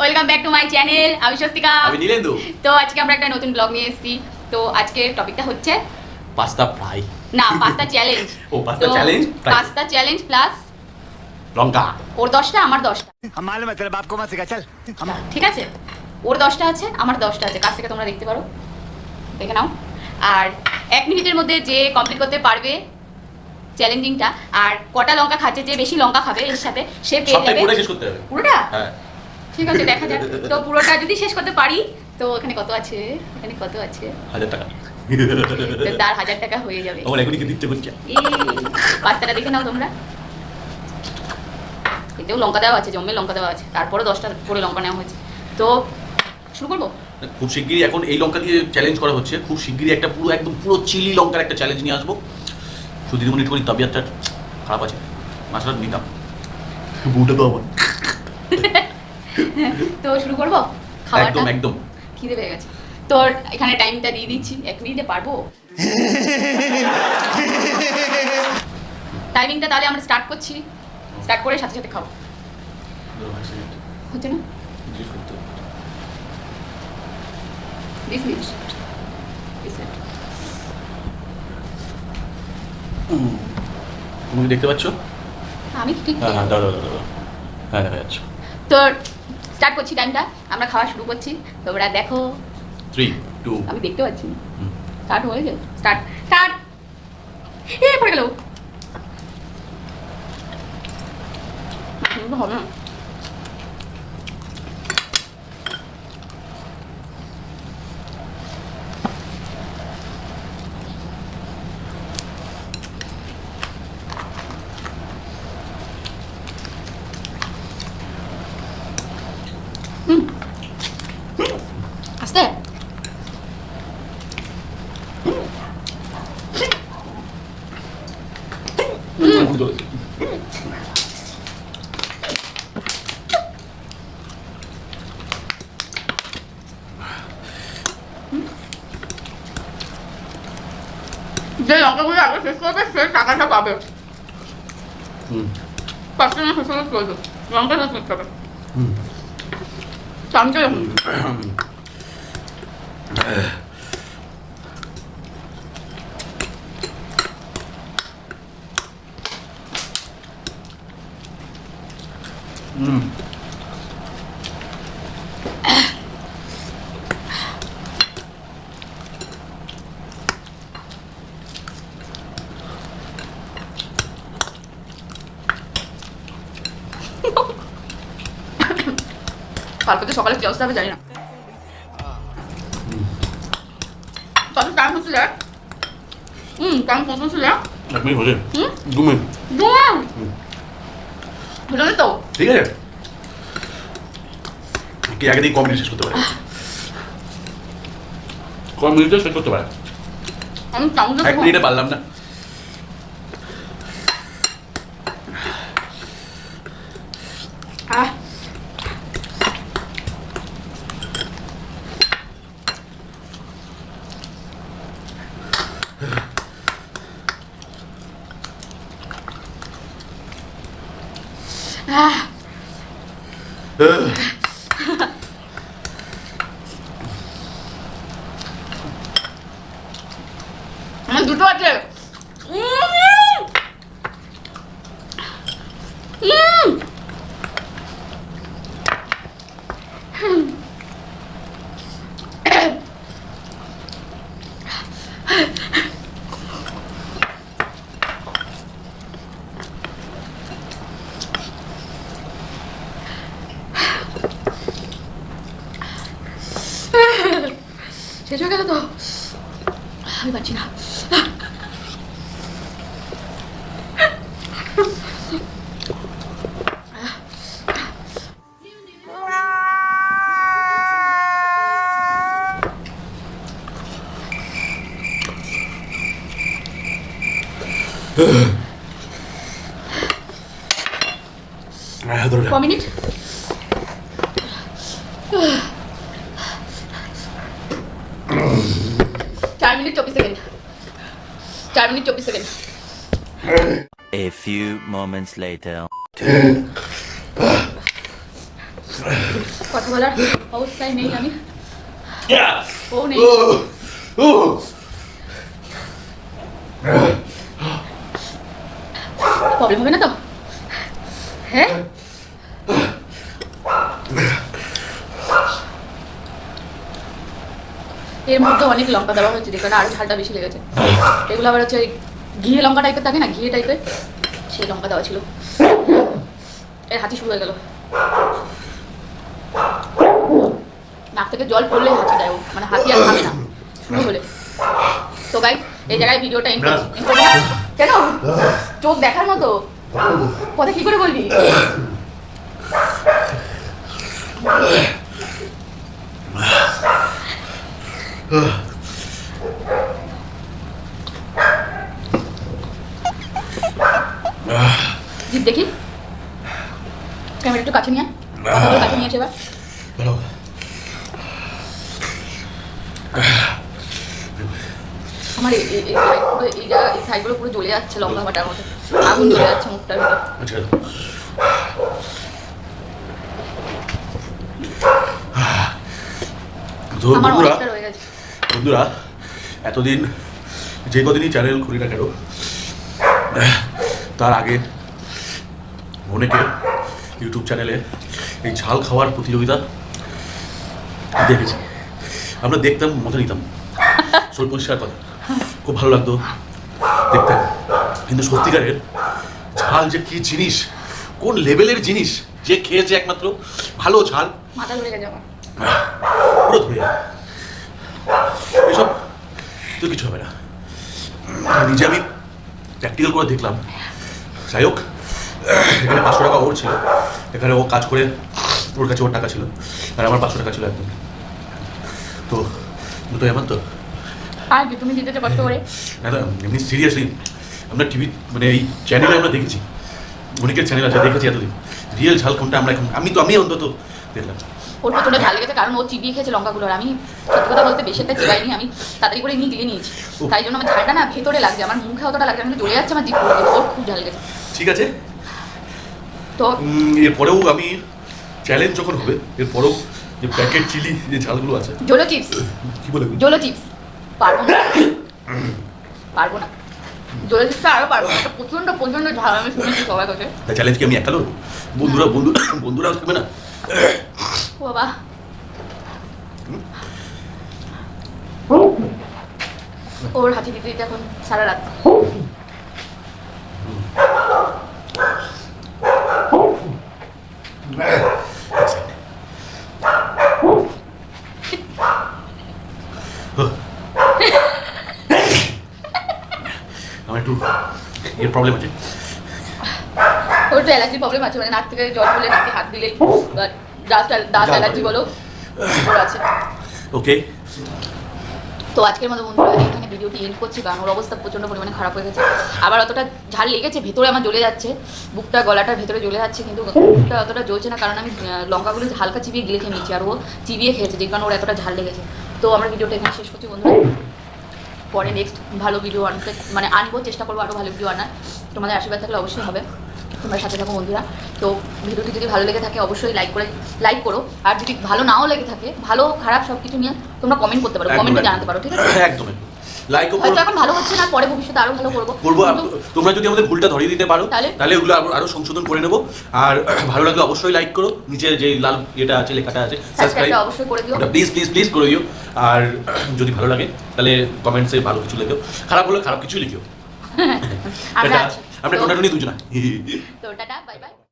Welcome back to my channel. আমি স্বস্তিকা, আমি নীলেন্দু। তো আজকে আমরা একটা নতুন ব্লগ নিয়ে এসেছি। তো আজকের টপিকটা হচ্ছে পাস্তা ফ্রাই। না, পাস্তা চ্যালেঞ্জ। ও pasta challenge, pasta challenge plus লঙ্কা। ওর 10টা আমার 10টা। हम मालूम है तेरे बाप को मत सिखा चल। ঠিক আছে, ওর 10টা আছে আমার 10টা আছে, কাছ থেকে তোমরা দেখতে পারো, দেখে নাও। আর 1 মিনিটের মধ্যে যে কমপ্লিট করতে পারবে চ্যালেঞ্জিংটা, আর কটা লঙ্কা খাচ্ছে, যে বেশি লঙ্কা খাবে এর সাথে সে পেয়ে সবটাই যাবে। পুরোটা শেষ করতে হবে। পুরোটা? হ্যাঁ ঠিক আছে, দেখা যাক। তো পুরোটা যদি শেষ করতে পারি তো এখানে কত আছে, এখানে কত আছে, 1000 টাকা। তো তার 1000 টাকা হয়ে যাবে। আমার এখনই কি দিতে করছে। এই পাস্তাটা দেখে নাও তোমরা, এতেও লঙ্কা দেওয়া আছে, জম্মে লঙ্কা দেওয়া আছে, তারপরে 10টা করে লঙ্কা নেওয়া হয়েছে। তো শুরু করবো। খুব শিগগিরই এখন এই লঙ্কা দিয়ে চ্যালেঞ্জ করা হচ্ছে। খুব শিগগিরই একটা পুরো একদম পুরো চিলি লঙ্কার একটা চ্যালেঞ্জ নিয়ে আসবো। শুধু 2 মিনিট করি, তবিয়তটা খারাপ আছে, মাছটা নিতাম বুটা তো আমার। তো শুরু করবো খাওয়াটা। একদম একদম খিদে পেয়ে গেছে। তোর এখানে টাইমটা দিয়ে দিচ্ছি, 1 মিনিটে পারবো। টাইমিংটা তাহলে আমরা স্টার্ট করছি, স্টার্ট করে সাথে সাথে খাবো। হচ্ছে না 20 মিনিট। তুমি দেখতে পাচ্ছ? আমি ঠিক হ্যাঁ হ্যাঁ, দাও হ্যাঁ দেখা যাচ্ছে। তো স্টার্ট করছি টাইমটা, আমরা খাওয়া শুরু করছি, তোমরা দেখো। 3 2 আমি দেখতে পাচ্ছি না। স্টার্ট হয়ে গেল, স্টার্ট স্টার্ট। পড়ে গেল, হবে না। আস্তে যে লঙ্কাগুলো আগে শেষ করবে সে টাকাটা পাবে। 5 টাকা শেষ হলে চলবে, লঙ্কা শেষ করতে হবে। চামচা যখন কালকে তো সকালে কি অবস্থা হবে জানি না। কত টাইম হচ্ছে দেখ। টাইম কত হচ্ছে দেখ। 1 মিনিট হচ্ছে। 2 মিনিট বুঝলি তো? ঠিক আছে, কি আগে দিয়ে কম মিনিট শেষ করতে পারে? কম মিনিটে শেষ করতে পারে। আমি চামচ 1 মিনিটে পারলাম না। আমার দুটো আছে। শেষ হয়ে গেল তো, আমি পারছি না। Minute 4 minute 24 second. 4 minute 24 second. A few moments later. কথা বলার অবস্থায় নেই আমি। ও নেই। প্রবলেম হবে না তো? হ্যাঁ, এর মধ্যে অনেক লঙ্কা দেওয়া হয়েছে, যেখানে আরো ঝালটা বেশি লেগেছে। এগুলো আবার হচ্ছে ঘিয়ে লঙ্কা টাইপের থাকে না, ঘিয়ে টাইপের, সেই লঙ্কা দেওয়া ছিল। এর হাঁচি শুরু হয়ে গেল, নাক থেকে জল পড়লে হাঁচি দেয় ও, মানে হাঁচি আর থামে না শুরু হলে। তো গাইস, এই জায়গায় ভিডিওটা এন্ড করছি। কেন? চোখ দেখার মতো কথা কি করে বলবি? জিভ দেখি, ক্যামেরা একটু কাছে নিয়ে কাছে নিয়ে আসে এবার। আমার এই সাইডগুলো পুরো জ্বলে যাচ্ছে লঙ্কা বাটার মতো, আগুন জ্বলে যাচ্ছে মুখটার ভিতরে। আমার অনেকটা রয়ে গেছে। বন্ধুরা, এতদিন যে কদিনই চ্যানেল খুলি না কেন, তার আগে অনেকে ইউটিউব চ্যানেলে এই ঝাল খাওয়ার প্রতিযোগিতা দেখেছি। আমরা দেখতাম, মজা নিতাম, শরীর পরিষ্কার কথা, খুব ভালো লাগতো দেখতাম। কিন্তু সত্যিকারের ঝাল যে কি জিনিস, কোন লেভেলের জিনিস, যে খেয়েছে একমাত্র ভালো ঝাল, মাথা ধরে গেছে আমার পুরো ধরে যাবে। এসব তো কিছু হবে না, নিজে আমি প্র্যাকটিক্যাল করে দেখলাম। যাই হোক, এখানে 500 টাকা ওর ছিল, এখানে ও কাজ করে ওর কাছে ওর টাকা ছিল, আর আমার 500 টাকা ছিল একদম। তো দুটোই আমার তো। আর কি তুমি দিতেছো কষ্ট করে? না না, এমনি সিরিয়াসলি আমরা টিভি মানে এই চ্যানেলে আমরা দেখেছি, অনেকের চ্যানেল আছে, দেখেছি এতদিন। রিয়েল ঝাল কোনটা আমরা এখন আমি অন্তত দেখলাম। ওর প্রচন্ড ঝাল লেগেছে, কারণ ও চিবিয়ে খেয়েছে লঙ্কাগুলো। আর আমি সত্যি কথা বলতে বেশি একটা চিবাইনি, আমি তাড়াতাড়ি করে নিয়ে গিলে নিয়েছি। তাই জন্য আমার ঝালটা না ভেতরে লাগছে, আমার মুখে অতটা লাগছে, আমি জ্বলে যাচ্ছে আমার জিভ। ওর খুব ঝাল লেগেছে। ঠিক আছে, তো এরপরেও আমি চ্যালেঞ্জ যখন হবে, এরপরেও যে প্যাকেট চিলি যে ঝালগুলো আছে, জোলো চিপস, কি বলে জোলো চিপস পারবো না, পারবো না। জোলো চিপসটা আরও পারবো না, প্রচন্ড প্রচন্ড ঝাল। আমি শুনেছি সবার কাছে। চ্যালেঞ্জ কি আমি একা লড়বো? বন্ধুরাও থাকবে না? ও বাবা, ওর হাঁচি দিতে দিতে এখন সারা রাত। আমার একটু এর প্রবলেম আছে। ওর তো অ্যালার্জির প্রবলেম আছে, মানে নাক থেকে জল পড়লে নাকে হাত দিলেই ডাস্ট অ্যালার্জি বলো ওর আছে। ওকে, তো আজকের মতো বন্ধুরা এখানে ভিডিওটি এন্ড করছি, কারণ ওর অবস্থা প্রচণ্ড পরিমাণে খারাপ হয়ে গেছে। আবার অতটা ঝাল লেগেছে, ভেতরে আমার জ্বলে যাচ্ছে, বুকটা গলাটার ভেতরে জ্বলে যাচ্ছে, কিন্তু বুকটা অতটা জ্বলছে না, কারণ আমি লঙ্কাগুলো হালকা চিবিয়ে গিলে খেয়ে নিচ্ছি, আর ও চিবিয়ে খেয়েছে, যে কারণে ওর এতটা ঝাল লেগেছে। তো আমরা ভিডিওটা এখানে শেষ করছি বন্ধুরা। পরে নেক্সট ভালো ভিডিও আনতে মানে আনবো, চেষ্টা করবো আরও ভালো ভিডিও আনার। তোমাদের আশীর্বাদ থাকলে অবশ্যই হবে, তোমরা সাথে থাকো বন্ধুরা। তো ভিডিওটি যদি ভালো লেগে থাকে অবশ্যই লাইক করো, আর যদি ভালো নাও লেগে থাকে, ভালো খারাপ সব কিছু নিয়ে তোমরা কমেন্ট করতে পারো, কমেন্টে জানাতে পারো, ঠিক আছে? একদম লাইকও হয়তো এখন ভালো হচ্ছে না, পরে ভবিষ্যতে আরো ভালো করবো। তোমরা যদি আমাদের ভুলটা ধরিয়ে দিতে পারো তাহলে ওগুলো আরো সংশোধন করে নেবো। আর ভালো লাগলে অবশ্যই লাইক করো, নিচে যে লাল এটা আছে লেখাটা আছে সাবস্ক্রাইব অবশ্যই করে দিও, প্লিজ প্লিজ প্লিজ করে দিও। আর যদি ভালো লাগে তাহলে কমেন্টসে ভালো কিছু লিখো, খারাপ হলে খারাপ কিছু লিখো। আমরা টোনাটুনি দুজনা। তো টাটা, বাই বাই।